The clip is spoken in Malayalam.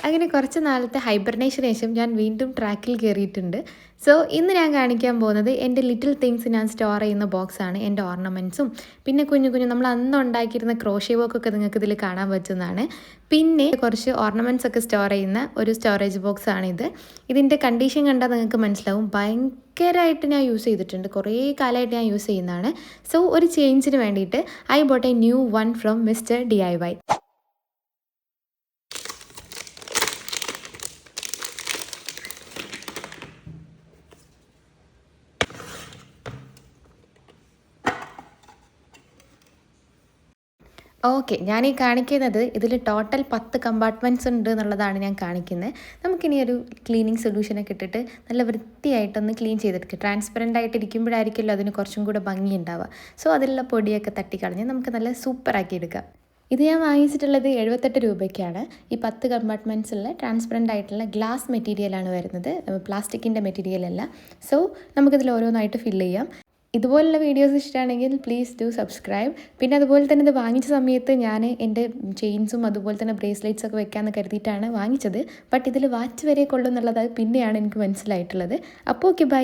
അങ്ങനെ കുറച്ച് നാളത്തെ ഹൈബർനേഷന് ശേഷം ഞാൻ വീണ്ടും ട്രാക്കിൽ കയറിയിട്ടുണ്ട്. സോ ഇന്ന് ഞാൻ കാണിക്കാൻ പോകുന്നത് എൻ്റെ ലിറ്റിൽ തിങ്സ് ഞാൻ സ്റ്റോർ ചെയ്യുന്ന ബോക്സാണ്. എൻ്റെ ഓർണമെൻറ്റ്സും പിന്നെ കുഞ്ഞു കുഞ്ഞു നമ്മൾ അന്ന് ഉണ്ടാക്കിയിരുന്ന ക്രോഷ്യോ വർക്കൊക്കെ നിങ്ങൾക്ക് ഇതിൽ കാണാൻ പറ്റുന്നതാണ്. പിന്നെ കുറച്ച് ഓർണമെൻറ്റ്സ് ഒക്കെ സ്റ്റോർ ചെയ്യുന്ന ഒരു സ്റ്റോറേജ് ബോക്സാണിത്. ഇതിൻ്റെ കണ്ടീഷൻ കണ്ടാൽ നിങ്ങൾക്ക് മനസ്സിലാവും. ഭയങ്കരമായിട്ട് ഞാൻ യൂസ് ചെയ്തിട്ടുണ്ട്, കുറേ കാലമായിട്ട് ഞാൻ യൂസ് ചെയ്യുന്നതാണ്. സോ ഒരു ചേഞ്ചിന് വേണ്ടിയിട്ട് I boat A new one from mister DIY. Okay, ഞാനീ കാണിക്കുന്നത് ഇതിൽ ടോട്ടൽ 10 കമ്പാർട്ട്മെൻറ്റ്സ് ഉണ്ട് എന്നുള്ളതാണ് ഞാൻ കാണിക്കുന്നത്. നമുക്കിനി ഒരു ക്ലീനിങ് സൊല്യൂഷനൊക്കെ ഇട്ടിട്ട് നല്ല വൃത്തിയായിട്ടൊന്ന് ക്ലീൻ ചെയ്തെടുക്കുക. ട്രാൻസ്പെറൻ്റ് ആയിട്ട് ഇരിക്കുമ്പോഴായിരിക്കുമല്ലോ അതിന് കുറച്ചും കൂടെ ഭംഗി ഉണ്ടാവുക. സോ അതിലുള്ള പൊടിയൊക്കെ തട്ടിക്കളഞ്ഞ് നമുക്ക് നല്ല സൂപ്പറാക്കി എടുക്കാം. ഇത് ഞാൻ വാങ്ങിച്ചിട്ടുള്ളത് 78 രൂപയ്ക്കാണ്. ഈ 10 കമ്പാർട്ട്മെൻറ്റ്സുള്ള ട്രാൻസ്പെറൻ്റ് ആയിട്ടുള്ള ഗ്ലാസ് മെറ്റീരിയലാണ് വരുന്നത്, പ്ലാസ്റ്റിക്കിൻ്റെ മെറ്റീരിയൽ അല്ല. സോ നമുക്കിതിൽ ഓരോന്നായിട്ട് ഫില്ല് ചെയ്യാം. ഇതുപോലുള്ള വീഡിയോസ് ഇഷ്ടമാണെങ്കിൽ പ്ലീസ് ഡു സബ്സ്ക്രൈബ്. പിന്നെ അതുപോലെ തന്നെ ഇത് വാങ്ങിച്ച സമയത്ത് ഞാൻ എൻ്റെ ചെയിൻസും അതുപോലെ തന്നെ ബ്രേസ്ലെറ്റ്സൊക്കെ വെക്കാമെന്ന് കരുതിയിട്ടാണ് വാങ്ങിച്ചത്. ബട്ട് ഇതിൽ വാച്ച് വരെ കൊള്ളും എന്നുള്ളത് പിന്നെയാണ് എനിക്ക് മനസ്സിലായിട്ടുള്ളത്. അപ്പോൾ ഓക്കെ, ബൈ.